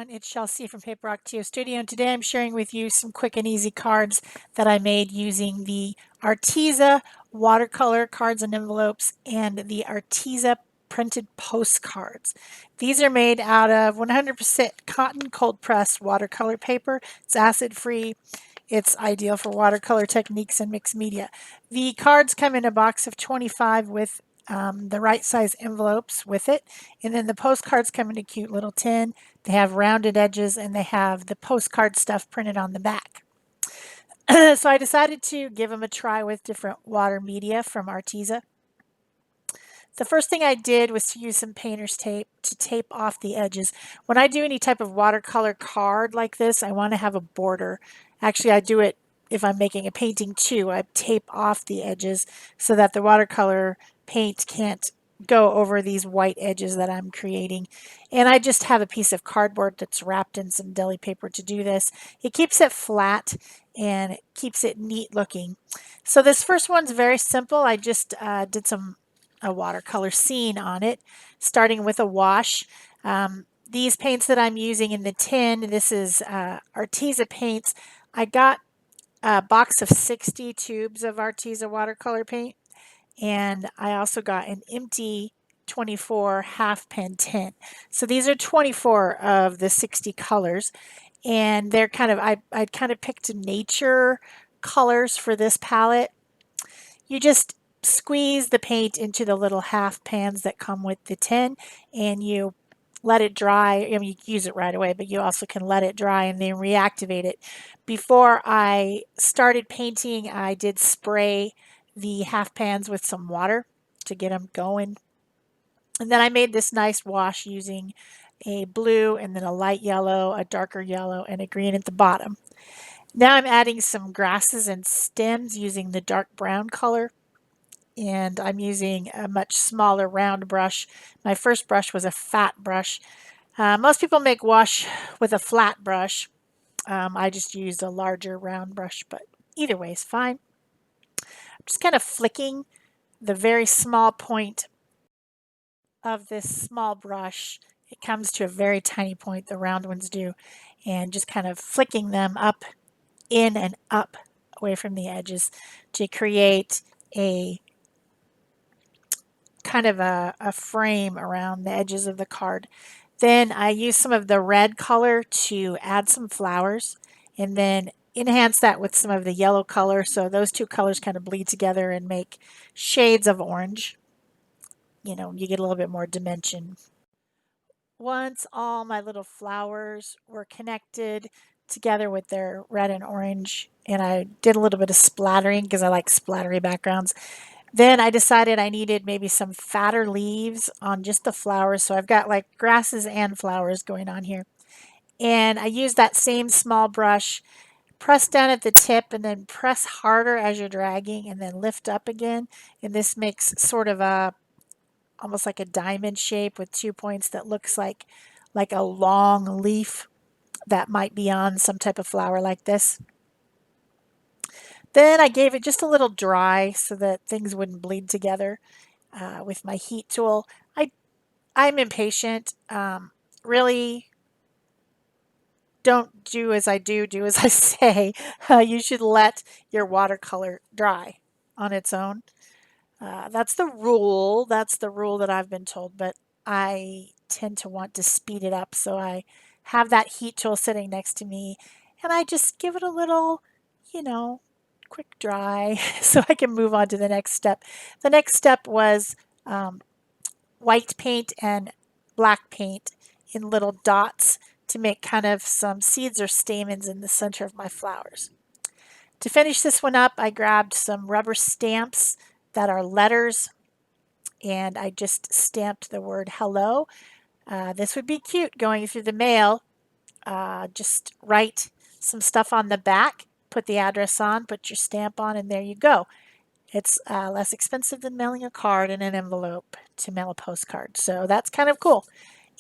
everyone, it's Shel C from PaperOcotilloStudio, and today I'm sharing with you some quick and easy cards that I made using the Arteza watercolor cards and envelopes and the Arteza printed postcards. These are made out of 100% cotton cold pressed watercolor paper. It's acid free. It's ideal for watercolor techniques and mixed media. The cards come in a box of 25 with the right size envelopes with it. And then the postcards come in a cute little tin. They have rounded edges and they have the postcard stuff printed on the back. So I decided to give them a try with different water media from Arteza. The first thing I did was to use some painter's tape to tape off the edges. When I do any type of watercolor card like this, I want to have a border. Actually, I do it if I'm making a painting too. I tape off the edges so that the watercolor paint can't go over these white edges that I'm creating. And I just have a piece of cardboard that's wrapped in some deli paper to do this. It keeps it flat and it keeps it neat looking. So this first one's very simple. I just did a watercolor scene on it, starting with a wash. These paints that I'm using in the tin, this is Arteza paints. I got a box of 60 tubes of Arteza watercolor paint, and I also got an empty 24 half pen tin. So these are 24 of the 60 colors, and they're kind of, I kind of picked nature colors for this palette. You just squeeze the paint into the little half pans that come with the tin, and you let it dry. I mean, you use it right away, but you also can let it dry and then reactivate it. Before I started painting, I did spray the half pans with some water to get them going. And then I made this nice wash using a blue and then a light yellow, a darker yellow, and a green at the bottom. Now I'm adding some grasses and stems using the dark brown color. And I'm using a much smaller round brush. My first brush was a fat brush. Most people make wash with a flat brush. I just used a larger round brush, but either way is fine. I'm just kind of flicking the very small point of this small brush. It comes to a very tiny point, the round ones do, and just kind of flicking them up, in and up, away from the edges to create a kind of a frame around the edges of the card. Then I use some of the red color to add some flowers and then enhance that with some of the yellow color, so those two colors kind of bleed together and make shades of orange. You know, you get a little bit more dimension. Once all my little flowers were connected together with their red and orange, and I did a little bit of splattering because I like splattery backgrounds, then I decided I needed maybe some fatter leaves on just the flowers. So I've got like grasses and flowers going on here. And I use that same small brush, press down at the tip and then press harder as you're dragging and then lift up again. And this makes sort of a, almost like a diamond shape with 2 points that looks like a long leaf that might be on some type of flower like this. Then I gave it just a little dry so that things wouldn't bleed together with my heat tool. I'm impatient. Really don't do as I do as I say. You should let your watercolor dry on its own. That's the rule. That's the rule that I've been told, but I tend to want to speed it up. So I have that heat tool sitting next to me and I just give it a little, you know, quick dry so I can move on to the next step. The next step was white paint and black paint in little dots to make kind of some seeds or stamens in the center of my flowers. To finish this one up, I grabbed some rubber stamps that are letters and I just stamped the word hello. This would be cute going through the mail. Just write some stuff on the back, put the address on, put your stamp on, and there you go. It's less expensive than mailing a card in an envelope to mail a postcard. So that's kind of cool.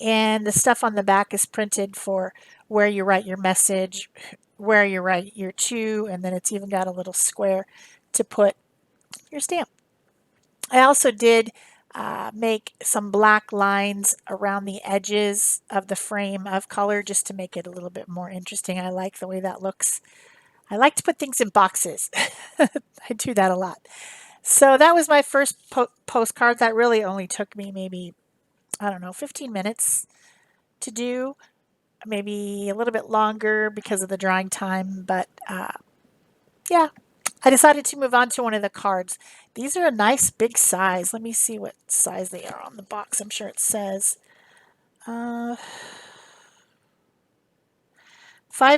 And the stuff on the back is printed for where you write your message, where you write your to, and then it's even got a little square to put your stamp. I also did make some black lines around the edges of the frame of color just to make it a little bit more interesting. I like the way that looks. I like to put things in boxes. I do that a lot. So that was my first postcard. That really only took me maybe, I don't know, 15 minutes to do, maybe a little bit longer because of the drying time. But yeah, I decided to move on to one of the cards. These are a nice big size. Let me see what size they are on the box. I'm sure it says 5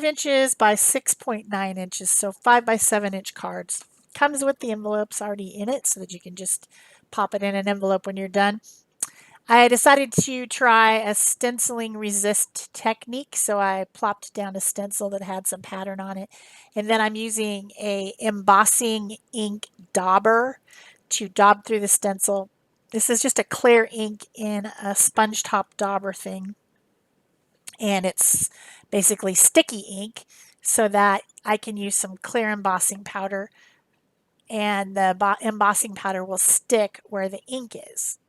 inches by 6.9 inches, so 5 by 7 inch cards. Comes with the envelopes already in it so that you can just pop it in an envelope when you're done. I decided to try a stenciling resist technique, so I plopped down a stencil that had some pattern on it, and then I'm using a embossing ink dauber to daub through the stencil. This is just a clear ink in a sponge top dauber thing, and it's basically sticky ink so that I can use some clear embossing powder, and the embossing powder will stick where the ink is.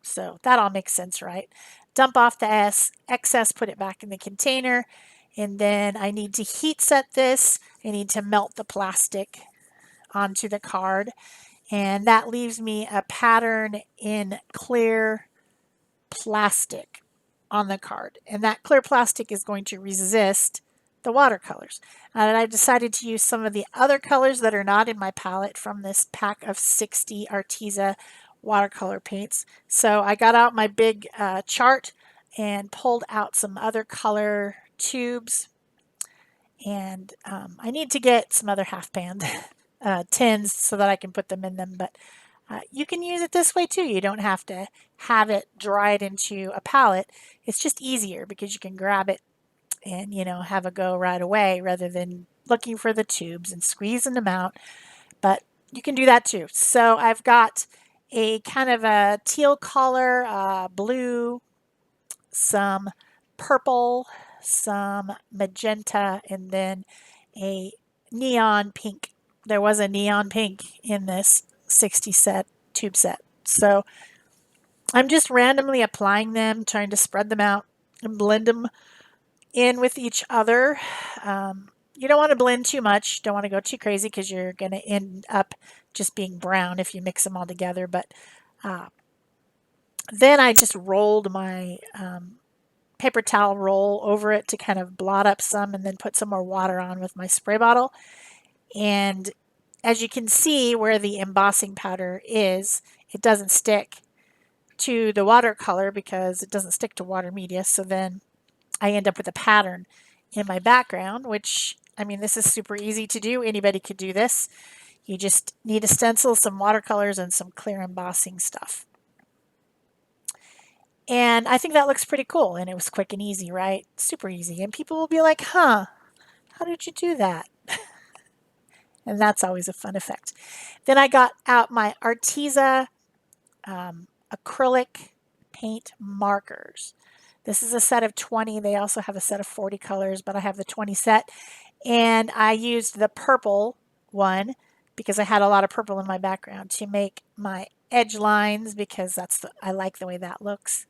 So that all makes sense, right? Dump off the excess, put it back in the container, and then I need to heat set this. I need to melt the plastic onto the card, and that leaves me a pattern in clear plastic on the card. And that clear plastic is going to resist the watercolors. And I decided to use some of the other colors that are not in my palette from this pack of 60 Arteza watercolor paints. So I got out my big chart and pulled out some other color tubes. And I need to get some other half band tins so that I can put them in them. But you can use it this way too. You don't have to have it dried into a palette. It's just easier because you can grab it and, you know, have a go right away rather than looking for the tubes and squeezing them out. But you can do that too. So I've got a kind of a teal color, blue, some purple, some magenta, and then a neon pink. There was a neon pink in this 60 set tube set. So I'm just randomly applying them, trying to spread them out and blend them in with each other. You don't want to blend too much. Don't want to go too crazy because you're going to end up just being brown if you mix them all together. But then I just rolled my paper towel roll over it to kind of blot up some and then put some more water on with my spray bottle. And as you can see where the embossing powder is, it doesn't stick to the watercolor because it doesn't stick to water media. So then I end up with a pattern in my background, which, I mean, this is super easy to do. Anybody could do this. You just need a stencil, some watercolors, and some clear embossing stuff. And I think that looks pretty cool. And it was quick and easy, right? Super easy. And people will be like, huh, how did you do that? And that's always a fun effect. Then I got out my Arteza acrylic paint markers. This is a set of 20. They also have a set of 40 colors, but I have the 20 set. And I used the purple one because I had a lot of purple in my background to make my edge lines because I like the way that looks.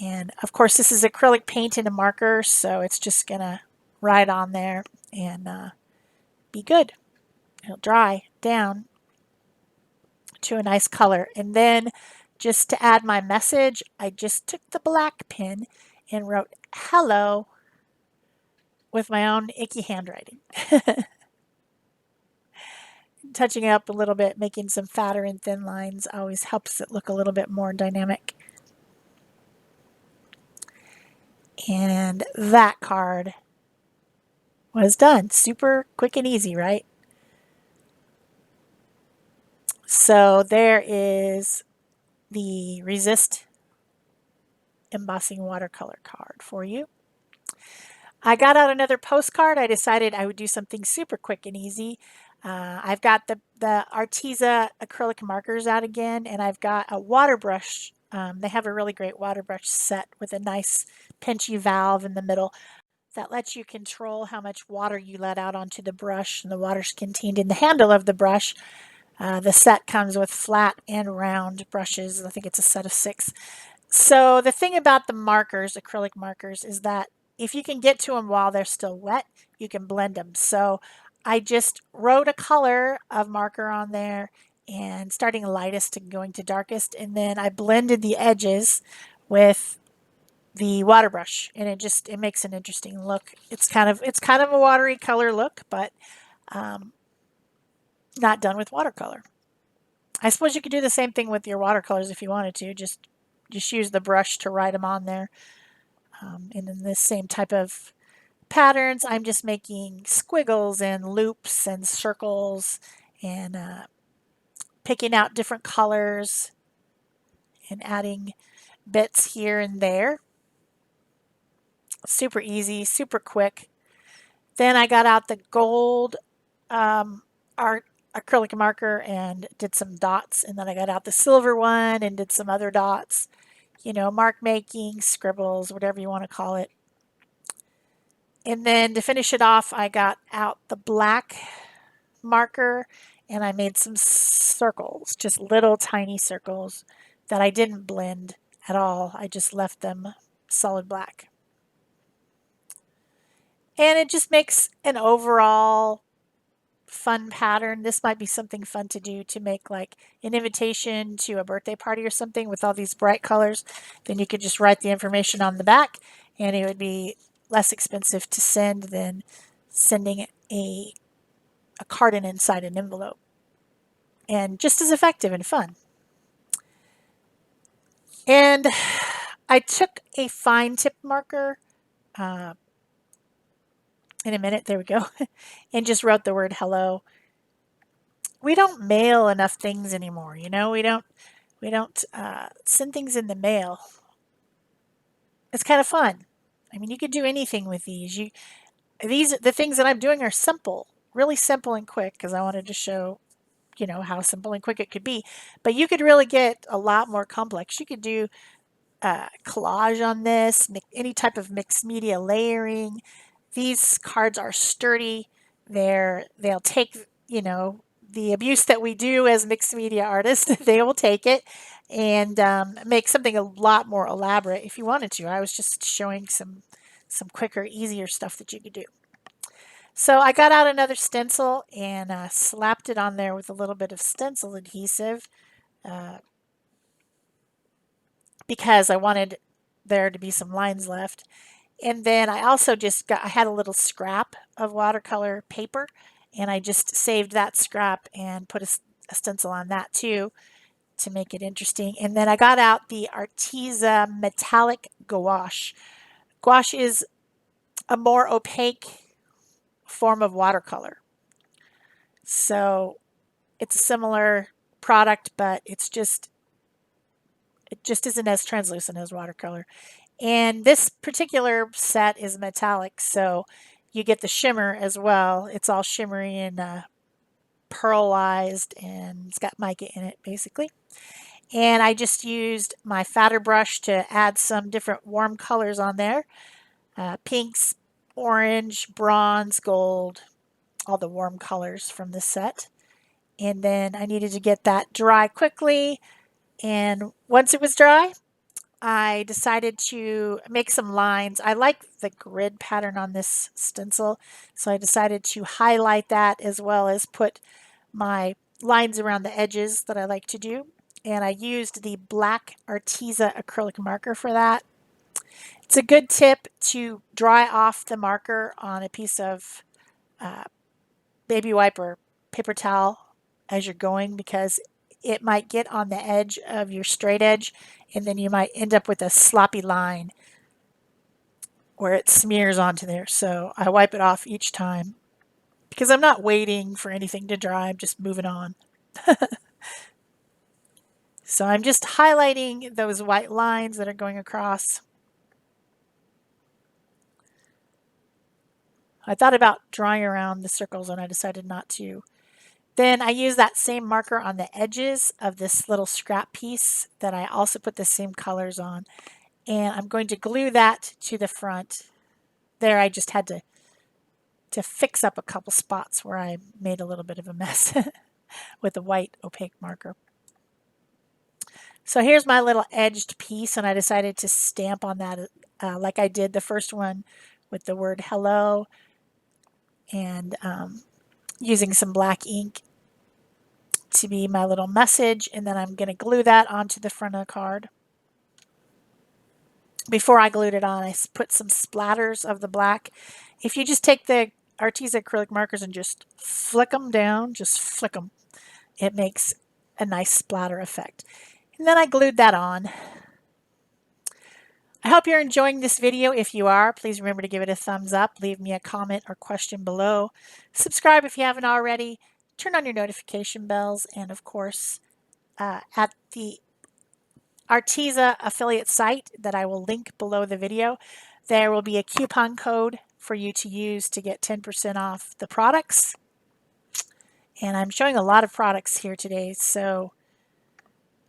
And of course, this is acrylic paint and a marker, so it's just gonna ride on there and be good. It'll dry down to a nice color. And then just to add my message, I just took the black pen and wrote hello with my own icky handwriting. Touching it up a little bit, making some fatter and thin lines always helps it look a little bit more dynamic. And that card was done. Super quick and easy, right? So there is the Resist embossing watercolor card for you. I got out another postcard. I decided I would do something super quick and easy. I've got the Arteza acrylic markers out again, and I've got a water brush. They have a really great water brush set with a nice pinchy valve in the middle that lets you control how much water you let out onto the brush, and the water's contained in the handle of the brush. The set comes with flat and round brushes. I think it's a set of 6. So the thing about the markers, acrylic markers, is that if you can get to them while they're still wet, you can blend them. So I just wrote a color of marker on there and starting lightest and going to darkest, and then I blended the edges with the water brush, and it makes an interesting look. It's kind of a watery color look, but not done with watercolor. I suppose you could do the same thing with your watercolors if you wanted to. Just use the brush to write them on there. And in this same type of patterns, I'm just making squiggles and loops and circles and picking out different colors and adding bits here and there. Super easy, super quick. Then I got out the gold art acrylic marker and did some dots, and then I got out the silver one and did some other dots. Mark making, scribbles, whatever you want to call it. And then to finish it off, I got out the black marker and I made some circles, just little tiny circles that I didn't blend at all. I just left them solid black. And it just makes an overall fun pattern. This might be something fun to do to make like an invitation to a birthday party or something with all these bright colors. Then you could just write the information on the back and it would be less expensive to send than sending a card inside an envelope. And just as effective and fun. And I took a fine tip marker in a minute, there we go, and just wrote the word hello. We don't mail enough things anymore, we don't send things in the mail. It's kind of fun. I mean, you could do anything with these. The things that I'm doing are simple, really simple and quick, because I wanted to show how simple and quick it could be. But you could really get a lot more complex. You could do collage on this, any type of mixed media layering. These cards are sturdy. They'll take, the abuse that we do as mixed media artists. They will take it and make something a lot more elaborate if you wanted to. I was just showing some quicker, easier stuff that you could do. So I got out another stencil and slapped it on there with a little bit of stencil adhesive because I wanted there to be some lines left. And then I also I had a little scrap of watercolor paper and I just saved that scrap and put a stencil on that too to make it interesting. And then I got out the Arteza metallic gouache. Gouache is a more opaque form of watercolor. So it's a similar product, but it just isn't as translucent as watercolor. And this particular set is metallic, so you get the shimmer as well. It's all shimmery and pearlized, and it's got mica in it, basically. And I just used my fatter brush to add some different warm colors on there. Pinks, orange, bronze, gold, all the warm colors from this set. And then I needed to get that dry quickly. And once it was dry, I decided to make some lines. I like the grid pattern on this stencil, so I decided to highlight that as well as put my lines around the edges that I like to do. And I used the black Arteza acrylic marker for that. It's a good tip to dry off the marker on a piece of baby wipe or paper towel as you're going, because it might get on the edge of your straight edge and then you might end up with a sloppy line where it smears onto there. So I wipe it off each time because I'm not waiting for anything to dry. I'm just moving on. So I'm just highlighting those white lines that are going across. I thought about drawing around the circles and I decided not to. Then I use that same marker on the edges of this little scrap piece that I also put the same colors on. And I'm going to glue that to the front. There I just had to fix up a couple spots where I made a little bit of a mess. with a white opaque marker. So here's my little edged piece, and I decided to stamp on that like I did the first one with the word hello, and using some black ink to be my little message, and then I'm going to glue that onto the front of the card. Before I glued it on, I put some splatters of the black. If you just take the Arteza acrylic markers and just flick them down, just flick them, it makes a nice splatter effect. And then I glued that on. I hope you're enjoying this video. If you are, please remember to give it a thumbs up, leave me a comment or question below. Subscribe if you haven't already. Turn on your notification bells, and of course, at the Arteza affiliate site that I will link below the video, there will be a coupon code for you to use to get 10% off the products. And I'm showing a lot of products here today, so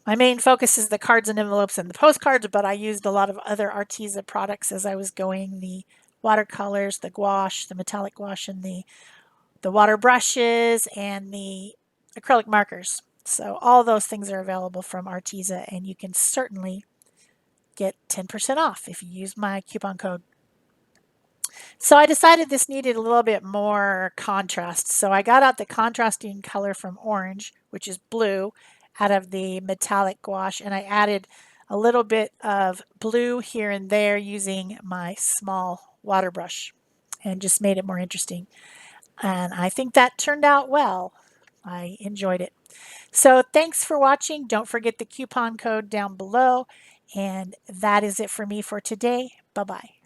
my main focus is the cards and envelopes and the postcards, but I used a lot of other Arteza products as I was going, the watercolors, the gouache, the metallic gouache, and the water brushes, and the acrylic markers. So all those things are available from Arteza, and you can certainly get 10% off if you use my coupon code. So I decided this needed a little bit more contrast. So I got out the contrasting color from orange, which is blue, out of the metallic gouache, and I added a little bit of blue here and there using my small water brush, and just made it more interesting. And I think that turned out well. I enjoyed it. So thanks for watching. Don't forget the coupon code down below. And that is it for me for today. Bye-bye.